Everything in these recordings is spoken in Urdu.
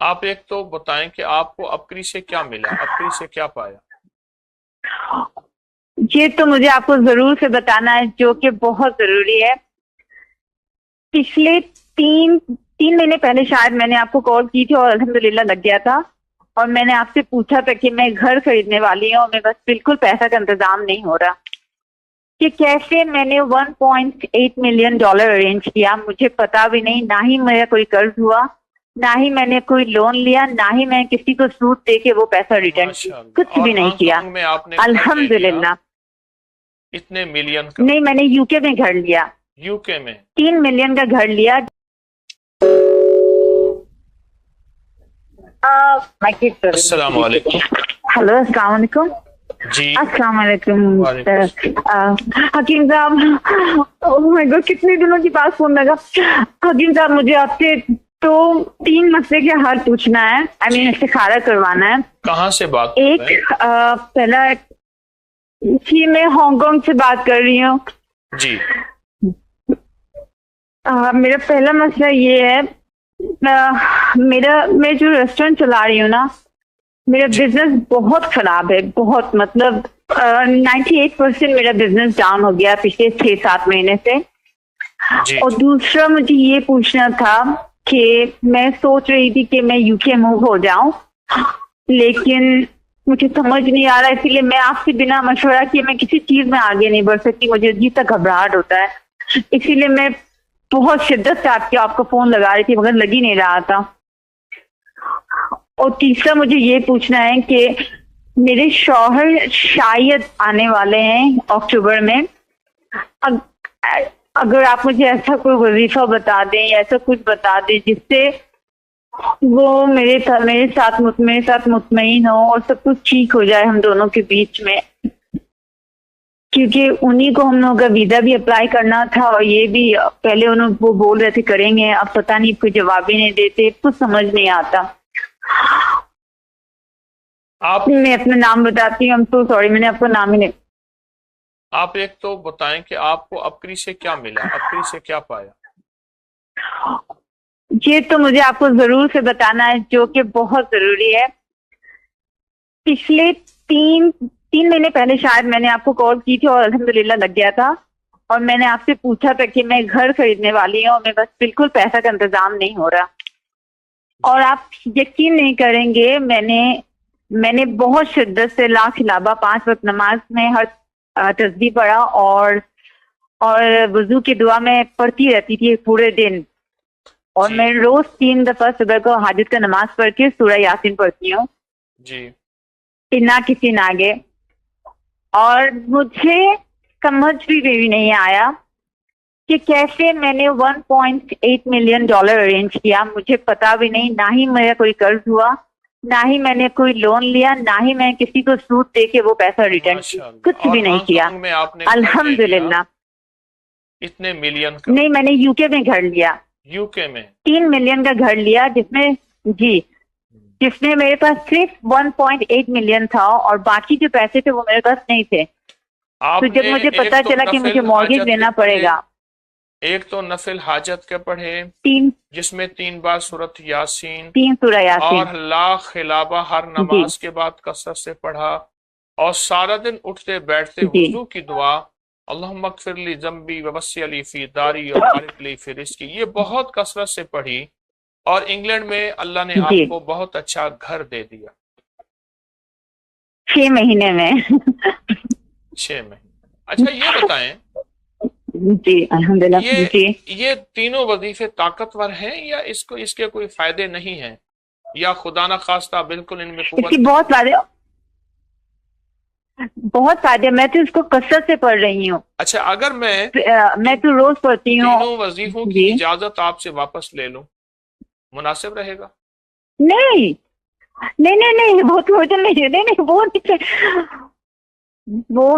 آپ ایک تو بتائیں کہ آپ کو اپکری سے کیا ملا، اپکری سے کیا پایا؟ یہ تو مجھے آپ کو ضرور سے بتانا ہے جو کہ بہت ضروری ہے۔ پچھلے تین مہینے پہلے شاید میں نے آپ کو کال کی تھی اور الحمدللہ لگ گیا تھا، اور میں نے آپ سے پوچھا تھا کہ میں گھر خریدنے والی ہوں اور میرے پاس بالکل پیسہ کا انتظام نہیں ہو رہا کہ کیسے میں نے $1.8 ملین ارینج کیا، مجھے پتا بھی نہیں، نہ ہی میرا کوئی قرض ہوا، نہ ہی میں نے کوئی لون لیا، نہ ہی میں کسی کو سود دے کے وہ پیسہ ریٹرن کی، ماشاء اللہ۔ کچھ اور بھی نہیں ہانگ کیا کانگ میں آپ نے گھر لے لیا الحمدللہ۔ اتنے ملین کا؟ نہیں، میں نے یو کے میں گھر لیا، یو کے میں؟ 3 ملین کا گھر لیا۔ السلام علیکم۔ ہلو، السلام علیکم۔ جی السلام علیکم وعلیکم۔ حکیم صاحب، کتنے دنوں کے بعد فون لگا۔ حکیم صاحب، مجھے آپ سے تو 3 مسئلے کے حل پوچھنا ہے، استخارہ کروانا ہے۔ کہاں سے بات کر ایک رہے ہیں؟ پہلا جی، میں ہانگ کانگ سے بات کر رہی ہوں۔ جی میرا پہلا مسئلہ یہ ہے، میں جو ریسٹورینٹ چلا رہی ہوں نا، میرا بزنس بہت خراب ہے، بہت، مطلب 98% میرا بزنس ڈاؤن ہو گیا پچھلے 6-7 مہینے سے۔ جی اور دوسرا مجھے یہ پوچھنا تھا کہ میں سوچ رہی تھی کہ میں یو کے موو ہو جاؤں، لیکن مجھے سمجھ نہیں آ رہا، اسی لیے میں آپ سے بنا مشورہ کیے میں کسی چیز میں آگے نہیں بڑھ سکتی، مجھے عجیب سا گھبراہٹ ہوتا ہے، اسی لیے میں بہت شدت سے آپ کا فون لگا رہی تھی مگر لگ ہی نہیں رہا تھا۔ اور تیسرا مجھے یہ پوچھنا ہے کہ میرے شوہر شاید آنے والے ہیں اکتوبر میں، اگر آپ مجھے ایسا کوئی وظیفہ بتا دیں یا ایسا کچھ بتا دیں جس سے وہ میرے ساتھ مطمئن ہو اور سب کچھ ٹھیک ہو جائے ہم دونوں کے بیچ میں، کیونکہ انہی کو ہم لوگوں کا ویزا بھی اپلائی کرنا تھا، اور یہ بھی پہلے وہ بول رہے تھے کریں گے، اب پتہ نہیں کوئی جواب ہی نہیں دیتے، کچھ سمجھ نہیں آتا۔ آپ میں اپنا نام بتاتی ہوں، تو سوری میں نے آپ کو نام ہی نہیں۔ آپ ایک تو بتائیں کہ آپ کو اپکری سے کیا ملا، اپکری سے کیا پایا؟ یہ تو مجھے آپ کو ضرور سے بتانا ہے جو کہ بہت ضروری ہے۔ پچھلے تین مہینے پہلے شاید میں نے آپ کو کال کی تھی اور الحمدللہ لگ گیا تھا، اور میں نے آپ سے پوچھا تھا کہ میں گھر خریدنے والی ہوں اور میرے پاس بالکل پیسہ کا انتظام نہیں ہو رہا، اور آپ یقین نہیں کریں گے، میں نے بہت شدت سے لا خلابہ 5 وقت نماز میں ہر تسبیح پڑھا، اور وضو کی دعا میں پڑھتی رہتی تھی پورے دن، اور میں روز 3 دفعہ صبح کو حاجت کا نماز پڑھ کے سورہ یاسین پڑھتی ہوں جی کہ نہ کسی نہ آگے، اور مجھے سمجھ بھی نہیں آیا کہ کیسے میں نے $1.8 ملین ارینج کیا، مجھے پتا بھی نہیں، نہ ہی میرا کوئی قرض ہوا، نہ ہی میں نے کوئی لون لیا، نہ ہی میں کسی کو سود دے کے وہ پیسہ ریٹرن کی، ماشاء اللہ۔ کچھ اور بھی نہیں ہانگ کیا کانگ میں آپ نے گھر لے لیا الحمدللہ۔ اتنے ملین کا؟ نہیں، میں نے یو کے میں گھر لیا، یو کے میں 3 ملین کا گھر لیا، جس میں میرے پاس صرف 1.8 ملین تھا، اور باقی جو پیسے تھے وہ میرے پاس نہیں تھے، تو جب مجھے پتا چلا کہ مجھے مارگیج لینا پڑے گا۔ ایک تو نفل حاجت کے پڑھے 3 جس میں 3 بار سورۃ یاسین، سورہ یاسین، اور لا خلابہ ہر نماز کے بعد کثرت سے پڑھا، اور سارا دن اٹھتے بیٹھتے وضو کی دعا، اللہم اغفر لی ذنبی ووسع لی فی داری وبارک لی فی رزقی، یہ بہت کثرت سے پڑھی، اور انگلینڈ میں اللہ نے آپ کو بہت اچھا گھر دے دیا 6 مہینے میں 6 مہینے۔ اچھا یہ بتائیں، جی الحمدللہ۔ جی، یہ تینوں وظیفے طاقتور ہیں یا اس کے کوئی فائدے نہیں ہیں، یا خدا نہ خواستہ بالکل ان میں اس قوت؟ کی بہت فائدے، میں تو اس کو کثرت سے پڑھ رہی ہوں۔ اچھا اگر میں تو روز پڑھتی ہوں۔ تینوں وظیفوں کی اجازت آپ سے واپس لے لوں، مناسب رہے گا؟ نہیں وہ تو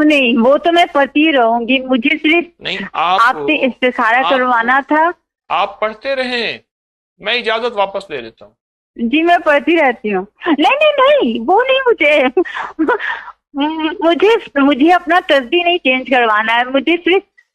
نہیں، وہ تو میں پڑھتی رہوں گی، مجھے صرف نہیں، آپ سے استخارہ کروانا تھا۔ آپ پڑھتے رہیں، میں اجازت واپس لے لیتا ہوں۔ جی میں پڑھتی رہتی ہوں۔ نہیں وہ نہیں، مجھے اپنا تسبیح نہیں چینج کروانا ہے، مجھے صرف